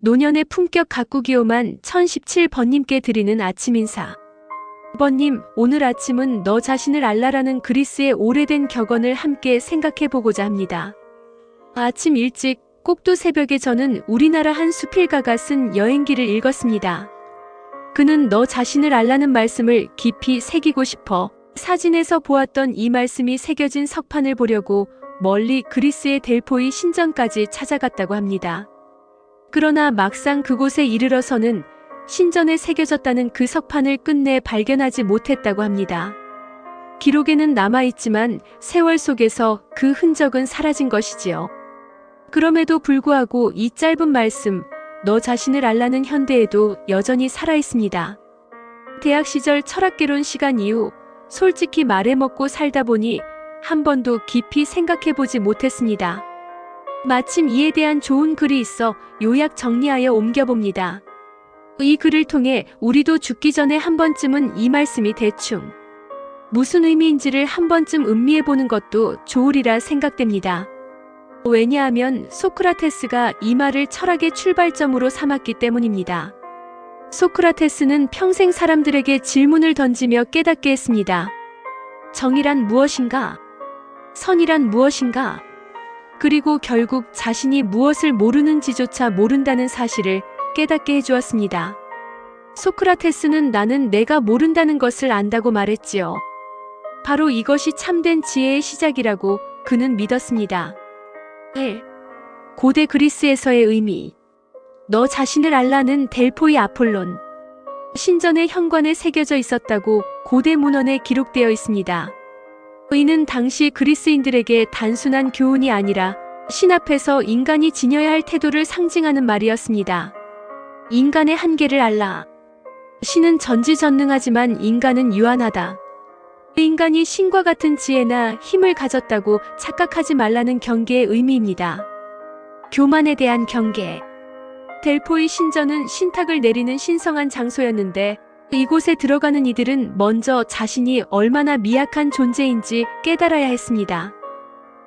노년의 품격 가꾸기요만 1017번님께 드리는 아침 인사. 번님, 오늘 아침은 너 자신을 알라라는 그리스의 오래된 격언을 함께 생각해 보고자 합니다. 아침 일찍 꼭두 새벽에 저는 우리나라 한 수필가가 쓴 여행기를 읽었습니다. 그는 너 자신을 알라는 말씀을 깊이 새기고 싶어 사진에서 보았던 이 말씀이 새겨진 석판을 보려고 멀리 그리스의 델포이 신전까지 찾아갔다고 합니다. 그러나 막상 그곳에 이르러서는 신전에 새겨졌다는 그 석판을 끝내 발견하지 못했다고 합니다. 기록에는 남아있지만 세월 속에서 그 흔적은 사라진 것이지요. 그럼에도 불구하고 이 짧은 말씀, 너 자신을 알라는 현대에도 여전히 살아있습니다. 대학 시절 철학개론 시간 이후 솔직히 말해 먹고 살다 보니 한 번도 깊이 생각해보지 못했습니다. 마침 이에 대한 좋은 글이 있어 요약 정리하여 옮겨봅니다. 이 글을 통해 우리도 죽기 전에 한 번쯤은 이 말씀이 대충 무슨 의미인지를 한 번쯤 음미해보는 것도 좋으리라 생각됩니다. 왜냐하면 소크라테스가 이 말을 철학의 출발점으로 삼았기 때문입니다. 소크라테스는 평생 사람들에게 질문을 던지며 깨닫게 했습니다. 정의란 무엇인가? 선이란 무엇인가? 그리고 결국 자신이 무엇을 모르는지조차 모른다는 사실을 깨닫게 해주었습니다. 소크라테스는 나는 내가 모른다는 것을 안다고 말했지요. 바로 이것이 참된 지혜의 시작이라고 그는 믿었습니다. 1. 고대 그리스에서의 의미. 너 자신을 알라는 델포이 아폴론. 신전의 현관에 새겨져 있었다고 고대 문헌에 기록되어 있습니다. 이는 당시 그리스인들에게 단순한 교훈이 아니라 신 앞에서 인간이 지녀야 할 태도를 상징하는 말이었습니다. 인간의 한계를 알라. 신은 전지전능하지만 인간은 유한하다. 인간이 신과 같은 지혜나 힘을 가졌다고 착각하지 말라는 경계의 의미입니다. 교만에 대한 경계. 델포이 신전은 신탁을 내리는 신성한 장소였는데 이곳에 들어가는 이들은 먼저 자신이 얼마나 미약한 존재인지 깨달아야 했습니다.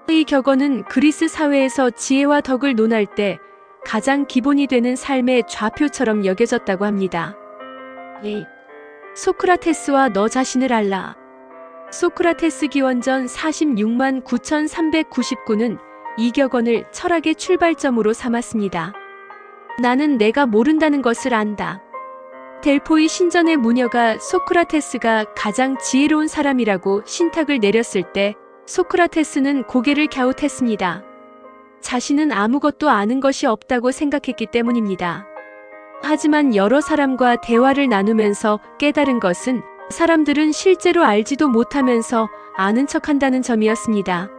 이 격언은 그리스 사회에서 지혜와 덕을 논할 때 가장 기본이 되는 삶의 좌표처럼 여겨졌다고 합니다. 2. 소크라테스와 너 자신을 알라. 소크라테스 기원전 46만 9399는 이 격언을 철학의 출발점으로 삼았습니다. 나는 내가 모른다는 것을 안다. 델포이 신전의 무녀가 소크라테스가 가장 지혜로운 사람이라고 신탁을 내렸을 때 소크라테스는 고개를 갸웃했습니다. 자신은 아무것도 아는 것이 없다고 생각했기 때문입니다. 하지만 여러 사람과 대화를 나누면서 깨달은 것은 사람들은 실제로 알지도 못하면서 아는 척한다는 점이었습니다.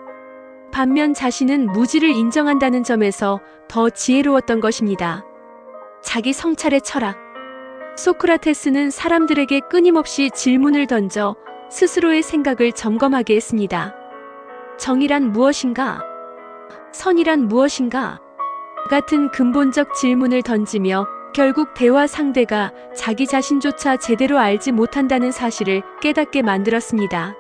반면 자신은 무지를 인정한다는 점에서 더 지혜로웠던 것입니다. 자기 성찰의 철학. 소크라테스는 사람들에게 끊임없이 질문을 던져 스스로의 생각을 점검하게 했습니다. 정의란 무엇인가? 선이란 무엇인가? 같은 근본적 질문을 던지며 결국 대화 상대가 자기 자신조차 제대로 알지 못한다는 사실을 깨닫게 만들었습니다.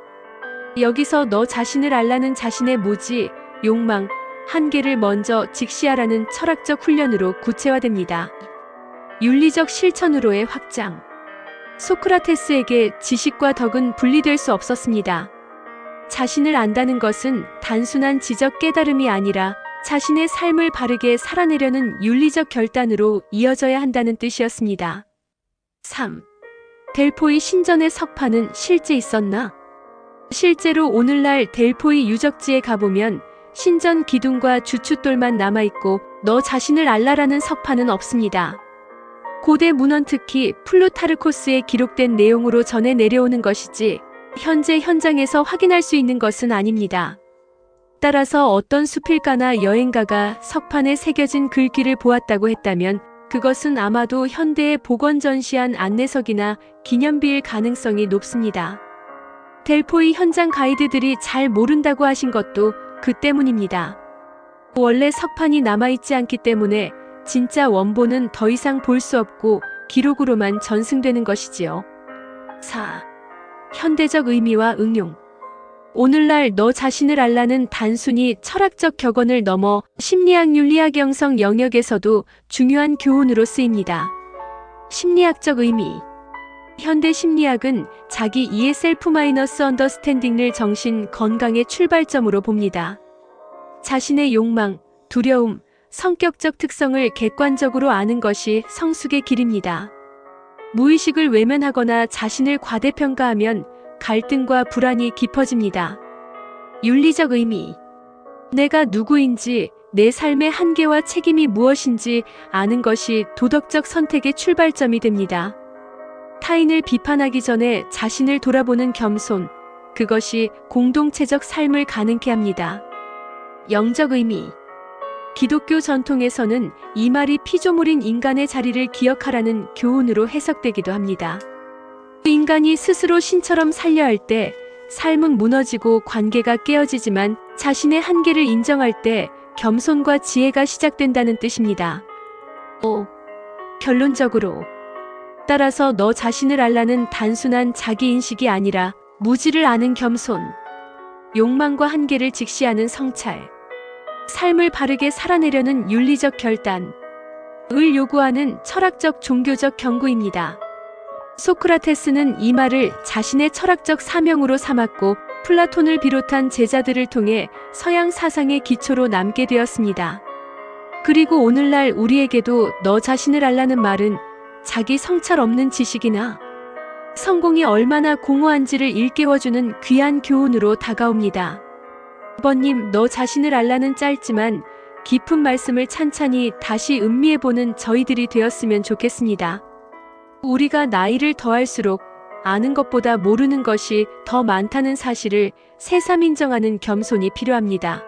여기서 너 자신을 알라는 자신의 무지, 욕망, 한계를 먼저 직시하라는 철학적 훈련으로 구체화됩니다. 윤리적 실천으로의 확장. 소크라테스에게 지식과 덕은 분리될 수 없었습니다. 자신을 안다는 것은 단순한 지적 깨달음이 아니라 자신의 삶을 바르게 살아내려는 윤리적 결단으로 이어져야 한다는 뜻이었습니다. 3. 델포이 신전의 석판은 실제 있었나? 실제로 오늘날 델포이 유적지에 가보면 신전 기둥과 주춧돌만 남아있고 너 자신을 알라라는 석판은 없습니다. 고대 문헌 특히 플루타르코스에 기록된 내용으로 전해 내려오는 것이지 현재 현장에서 확인할 수 있는 것은 아닙니다. 따라서 어떤 수필가나 여행가가 석판에 새겨진 글귀를 보았다고 했다면 그것은 아마도 현대에 복원 전시한 안내석이나 기념비일 가능성이 높습니다. 델포이 현장 가이드들이 잘 모른다고 하신 것도 그 때문입니다. 원래 석판이 남아있지 않기 때문에 진짜 원본은 더 이상 볼 수 없고 기록으로만 전승되는 것이지요. 4. 현대적 의미와 응용. 오늘날 너 자신을 알라는 단순히 철학적 격언을 넘어 심리학, 윤리학, 영성 영역에서도 중요한 교훈으로 쓰입니다. 심리학적 의미. 현대 심리학은 자기 이해 셀프 마이너스 언더스탠딩을 정신 건강의 출발점으로 봅니다. 자신의 욕망, 두려움, 성격적 특성을 객관적으로 아는 것이 성숙의 길입니다. 무의식을 외면하거나 자신을 과대평가하면 갈등과 불안이 깊어집니다. 윤리적 의미. 내가 누구인지, 내 삶의 한계와 책임이 무엇인지 아는 것이 도덕적 선택의 출발점이 됩니다. 타인을 비판하기 전에 자신을 돌아보는 겸손, 그것이 공동체적 삶을 가능케 합니다. 영적 의미. 기독교 전통에서는 이 말이 피조물인 인간의 자리를 기억하라는 교훈으로 해석되기도 합니다. 인간이 스스로 신처럼 살려 할 때 삶은 무너지고 관계가 깨어지지만 자신의 한계를 인정할 때 겸손과 지혜가 시작된다는 뜻입니다. 결론적으로 따라서 너 자신을 알라는 단순한 자기인식이 아니라 무지를 아는 겸손, 욕망과 한계를 직시하는 성찰, 삶을 바르게 살아내려는 윤리적 결단, 을 요구하는 철학적 종교적 경고입니다. 소크라테스는 이 말을 자신의 철학적 사명으로 삼았고 플라톤을 비롯한 제자들을 통해 서양 사상의 기초로 남게 되었습니다. 그리고 오늘날 우리에게도 너 자신을 알라는 말은 자기 성찰 없는 지식이나 성공이 얼마나 공허한지를 일깨워주는 귀한 교훈으로 다가옵니다. 아버님, 너 자신을 알라는 짧지만 깊은 말씀을 찬찬히 다시 음미해보는 저희들이 되었으면 좋겠습니다. 우리가 나이를 더할수록 아는 것보다 모르는 것이 더 많다는 사실을 새삼 인정하는 겸손이 필요합니다.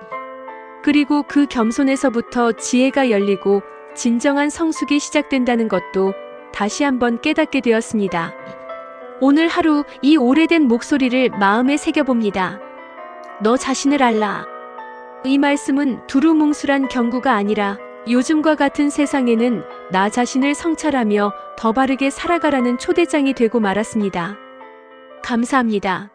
그리고 그 겸손에서부터 지혜가 열리고 진정한 성숙이 시작된다는 것도 다시 한번 깨닫게 되었습니다. 오늘 하루 이 오래된 목소리를 마음에 새겨봅니다. 너 자신을 알라. 이 말씀은 두루뭉술한 경고가 아니라 요즘과 같은 세상에는 나 자신을 성찰하며 더 바르게 살아가라는 초대장이 되고 말았습니다. 감사합니다.